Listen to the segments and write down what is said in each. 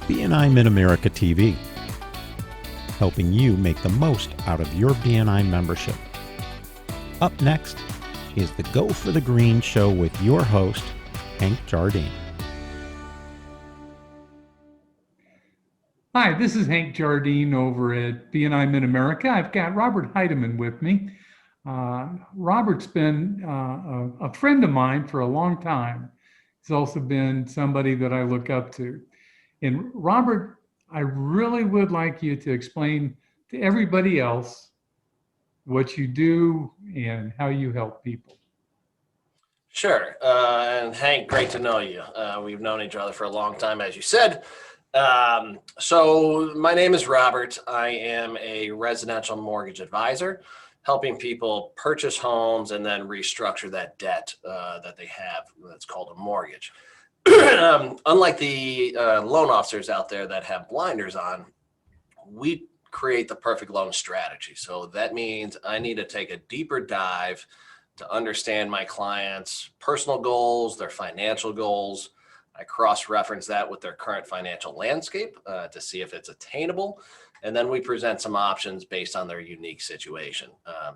BNI Mid-America TV, helping you make the most out of your BNI membership. Up next is the Go for the Green show with your host, Hank Jardine. Hi, this is Hank Jardine over at BNI Mid-America. I've got Robert Heideman with me. Robert's been a friend of mine for a long time. He's also been somebody that I look up to. And Robert, I really would like you to explain to everybody else what you do and how you help people. Sure. And Hank, great to know you. We've known each other for a long time, as you said. So my name is Robert. I am a residential mortgage advisor, helping people purchase homes and then restructure that debt that they have. That's called a mortgage. Unlike the loan officers out there that have blinders on, we create the perfect loan strategy. So that means I need to take a deeper dive to understand my clients' personal goals, their financial goals. I cross-reference that with their current financial landscape to see if it's attainable. And then we present some options based on their unique situation,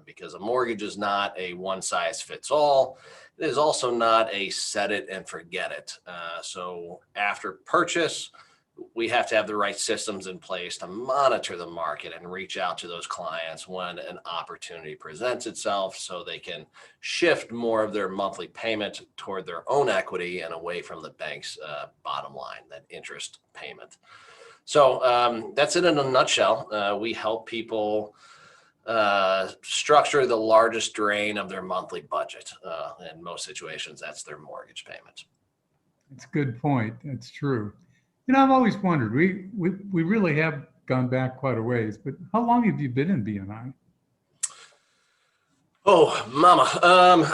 because a mortgage is not a one-size-fits-all. It is also not a set it and forget it. So after purchase, we have to have the right systems in place to monitor the market and reach out to those clients when an opportunity presents itself so they can shift more of their monthly payment toward their own equity and away from the bank's bottom line, that interest payment. So that's it in a nutshell. We help people structure the largest drain of their monthly budget. In most situations, that's their mortgage payment. That's a good point. That's true. You know, I've always wondered, we really have gone back quite a ways, but how long have you been in BNI? Oh, mama.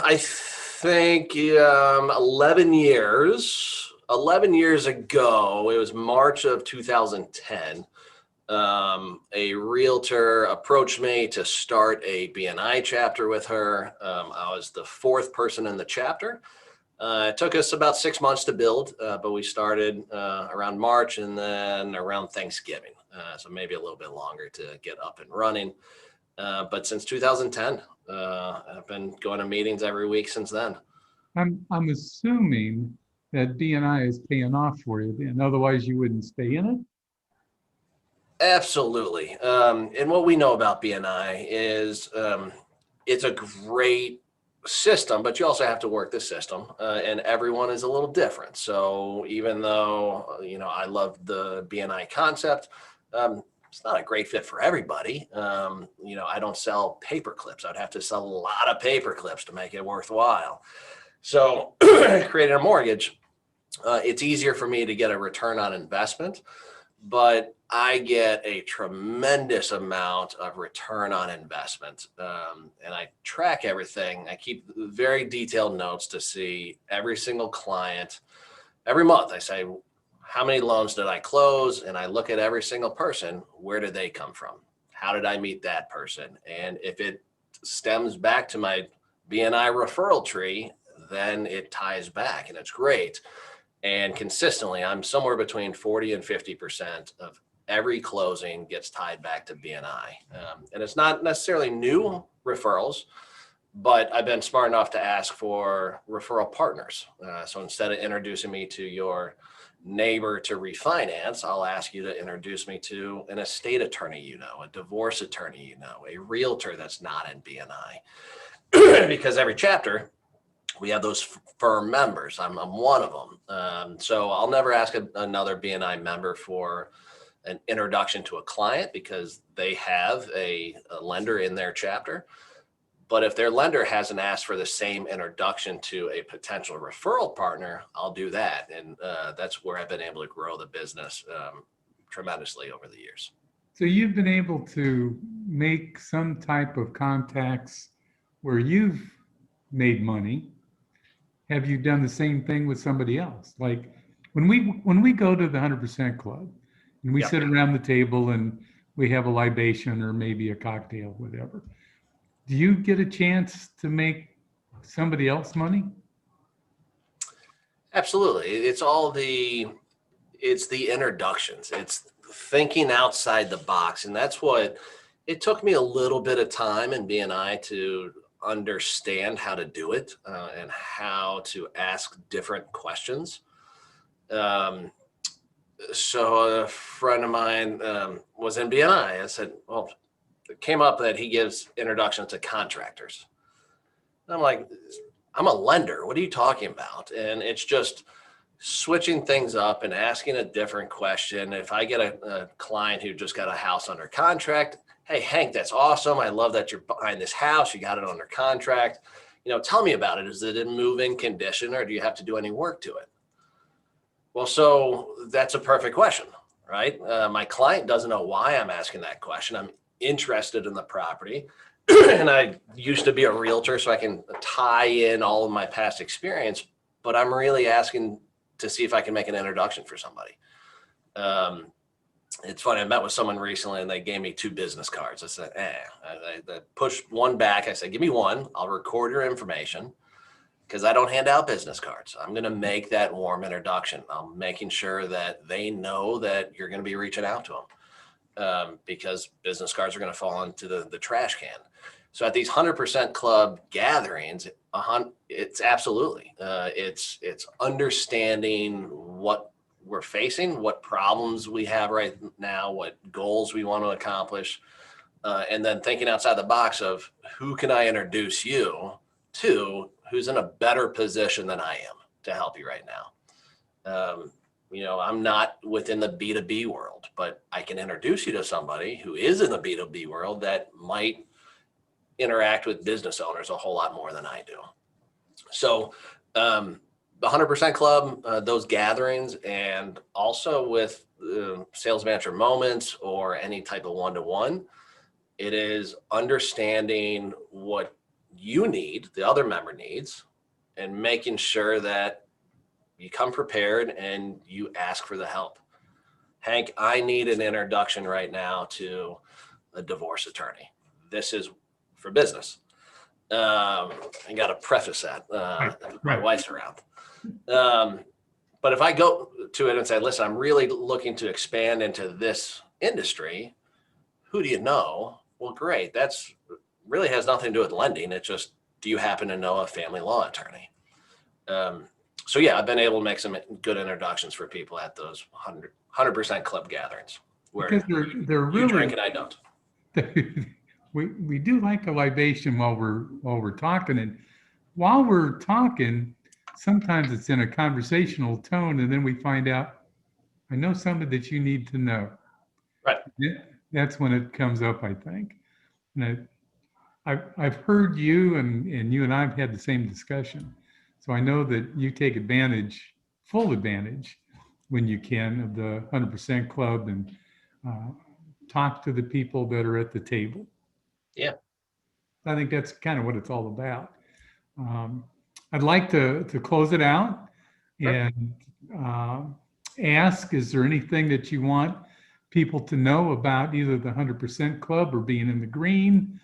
I think 11 years. 11 years ago, it was March of 2010. A realtor approached me to start a BNI chapter with her. I was the fourth person in the chapter. It took us about 6 months to build, but we started around March and then around Thanksgiving. So maybe a little bit longer to get up and running. But since 2010, I've been going to meetings every week since then. I'm assuming that BNI is paying off for you, and otherwise you wouldn't stay in it? Absolutely. And what we know about BNI is it's a great system, but you also have to work the system, and everyone is a little different. So even though, I love the BNI concept, it's not a great fit for everybody. I don't sell paper clips. I'd have to sell a lot of paper clips to make it worthwhile. So creating a mortgage, it's easier for me to get a return on investment, but I get a tremendous amount of return on investment. And I track everything. I keep very detailed notes to see every single client. Every month I say, how many loans did I close? And I look at every single person. Where did they come from? How did I meet that person? And if it stems back to my BNI referral tree, then it ties back and it's great. And consistently, I'm somewhere between 40 and 50% of every closing gets tied back to BNI. And it's not necessarily new referrals, but I've been smart enough to ask for referral partners. So instead of introducing me to your neighbor to refinance, I'll ask you to introduce me to an estate attorney, a divorce attorney, a realtor that's not in BNI. Because every chapter, we have those firm members. I'm one of them. So I'll never ask another BNI member for an introduction to a client because they have a lender in their chapter. But if their lender hasn't asked for the same introduction to a potential referral partner, I'll do that. And that's where I've been able to grow the business tremendously over the years. So you've been able to make some type of contacts where you've made money. Have you done the same thing with somebody else? Like when we go to the 100% Club and we sit around the table and we have a libation or maybe a cocktail, whatever, do you get a chance to make somebody else money? Absolutely. It's all it's the introductions. It's thinking outside the box. And that's what it took me a little bit of time in BNI to understand how to do it and how to ask different questions. So a friend of mine was in BNI. I said, well, it came up that he gives introductions to contractors. And I'm like, I'm a lender. What are you talking about? And it's just switching things up and asking a different question. If I get a client who just got a house under contract, hey, Hank, that's awesome. I love that you're buying this house. You got it under contract. Tell me about it. Is it in move-in condition, or do you have to do any work to it? Well, so that's a perfect question, right? My client doesn't know why I'm asking that question. I'm interested in the property. And I used to be a realtor, so I can tie in all of my past experience, but I'm really asking to see if I can make an introduction for somebody. It's funny, I met with someone recently and they gave me 2 business cards. I said, I pushed one back. I said, give me one. I'll record your information, because I don't hand out business cards. I'm going to make that warm introduction. I'm making sure that they know that you're going to be reaching out to them, because business cards are going to fall into the trash can. So at these 100% club gatherings, it's absolutely, it's understanding what we're facing, what problems we have right now, what goals we want to accomplish, and then thinking outside the box of who can I introduce you to who's in a better position than I am to help you right now. I'm not within the B2B world, but I can introduce you to somebody who is in the B2B world that might interact with business owners a whole lot more than I do. So the 100% Club, those gatherings, and also with sales manager moments or any type of one-to-one, it is understanding what you need, the other member needs, and making sure that you come prepared and you ask for the help. Hank, I need an introduction right now to a divorce attorney. This is for business. I got to preface that. My wife's around. But if I go to it and say, listen, I'm really looking to expand into this industry, who do you know? Well, great. That's really has nothing to do with lending. It's just, do you happen to know a family law attorney? So yeah, I've been able to make some good introductions for people at those 100% club gatherings where they're really, you drink and I don't. we do like a libation while we're talking, and while we're talking, sometimes it's in a conversational tone, and then we find out, I know something that you need to know. Right. That's when it comes up, I think. And I've heard you, and you and I've had the same discussion. So I know that you take full advantage when you can of the 100% club and talk to the people that are at the table. Yeah. I think that's kind of what it's all about. I'd like to close it out and ask, is there anything that you want people to know about either the 100% club or being in the green?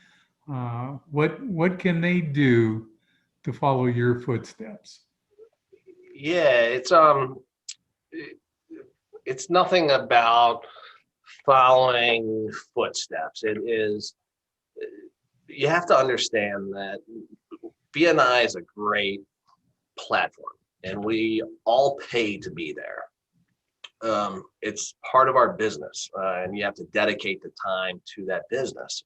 What can they do to follow your footsteps? Yeah, it's nothing about following footsteps. It is, you have to understand that BNI is a great platform and we all pay to be there. It's part of our business and you have to dedicate the time to that business.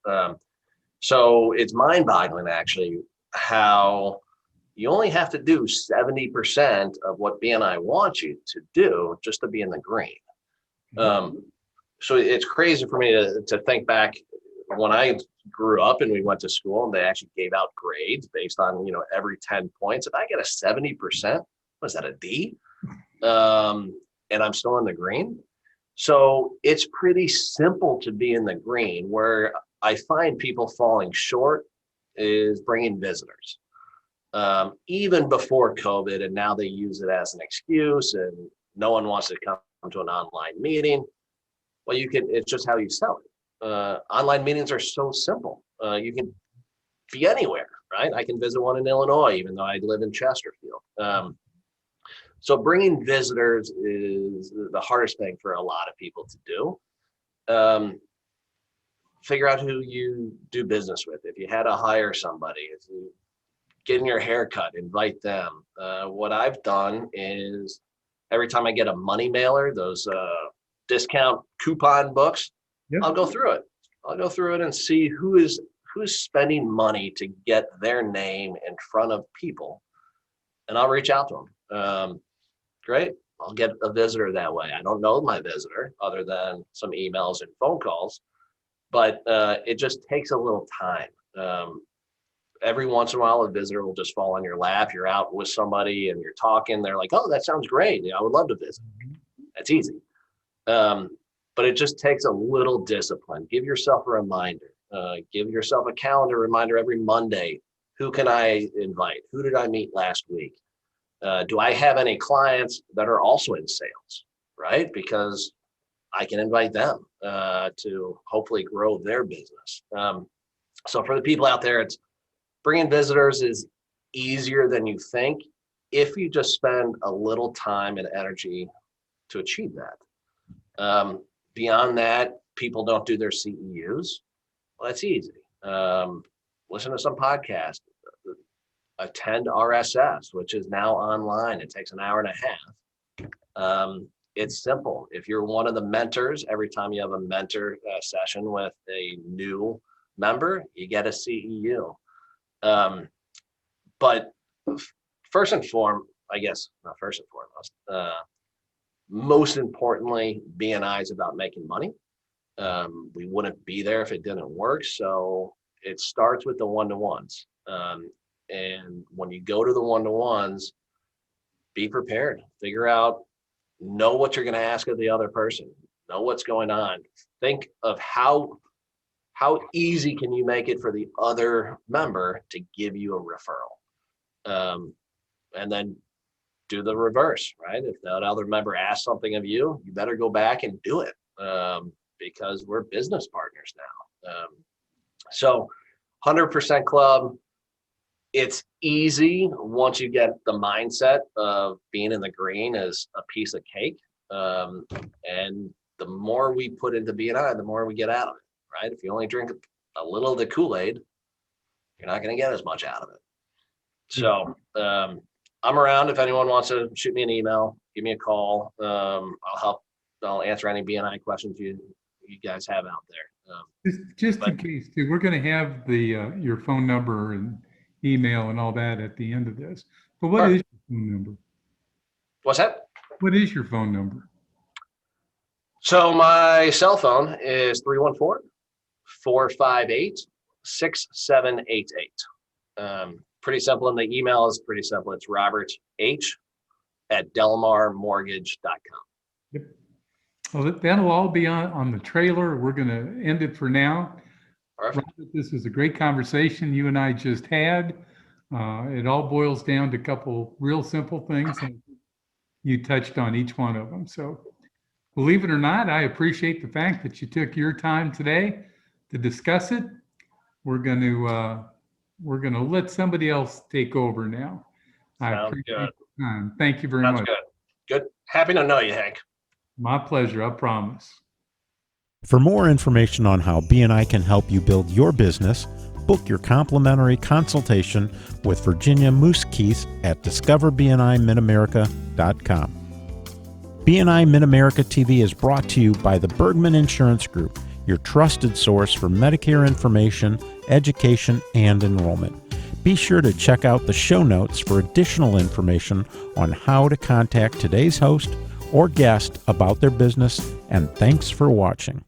So it's mind-boggling actually how you only have to do 70% of what BNI wants you to do just to be in the green. So it's crazy for me to think back when I grew up and we went to school and they actually gave out grades based on, every 10 points. If I get a 70%, what is that, a D? And I'm still in the green. So it's pretty simple to be in the green. Where I find people falling short is bringing visitors. Even before COVID, and now they use it as an excuse and no one wants to come to an online meeting. Well, it's just how you sell it. Online meetings are so simple. You can be anywhere, right? I can visit one in Illinois, even though I live in Chesterfield. So bringing visitors is the hardest thing for a lot of people to do. Figure out who you do business with. If you had to hire somebody, if you getting your hair cut, invite them. What I've done is every time I get a money mailer, those discount coupon books, Yep. I'll go through it. I'll go through it and see who's spending money to get their name in front of people, and I'll reach out to them. Great. I'll get a visitor that way. I don't know my visitor other than some emails and phone calls, but it just takes a little time. Every once in a while, a visitor will just fall on your lap. You're out with somebody and you're talking. They're like, oh, that sounds great. I would love to visit. That's easy. But it just takes a little discipline. Give yourself a reminder. Give yourself a calendar reminder every Monday. Who can I invite? Who did I meet last week? Do I have any clients that are also in sales, right? Because I can invite them to hopefully grow their business. So for the people out there, it's bringing visitors is easier than you think if you just spend a little time and energy to achieve that. Beyond that, people don't do their CEUs. Well, that's easy. Listen to some podcasts. Attend RSS, which is now online. It takes an hour and a half. It's simple. If you're one of the mentors, every time you have a mentor session with a new member, you get a CEU. But first and foremost, I guess, not first and foremost, most importantly, BNI is about making money. We wouldn't be there if it didn't work. So it starts with the one-to-ones. And when you go to the one-to-ones, be prepared. Figure out, know what you're going to ask of the other person. Know what's going on. Think of how easy can you make it for the other member to give you a referral. And then do the reverse, right? If that other member asks something of you, you better go back and do it because we're business partners now. So 100% club, it's easy once you get the mindset of being in the green as a piece of cake. And the more we put into BNI, the more we get out of it, right? If you only drink a little of the Kool-Aid, you're not going to get as much out of it. So I'm around if anyone wants to shoot me an email, give me a call. I'll answer any BNI questions you guys have out there. Just in case, too, we're going to have the your phone number and email and all that at the end of this. But what is your phone number? What's that? What is your phone number? So my cell phone is 314-458-6788. Pretty simple, and the email is pretty simple. It's roberth@delmarmortgage.com. Yep. Well, that'll all be on the trailer. We're going to end it for now. Perfect. Robert, this was a great conversation you and I just had. It all boils down to a couple real simple things, and you touched on each one of them. So believe it or not, I appreciate the fact that you took your time today to discuss it. We're going to let somebody else take over now. I appreciate the time. Thank you very much. Good. Good. Happy to know you, Hank. My pleasure, I promise. For more information on how BNI can help you build your business, book your complimentary consultation with Virginia Moose Keith at discoverbnimitamerica.com. BNI Mid-America TV is brought to you by the Bergman Insurance Group, your trusted source for Medicare information, education, and enrollment. Be sure to check out the show notes for additional information on how to contact today's host or guest about their business, and thanks for watching.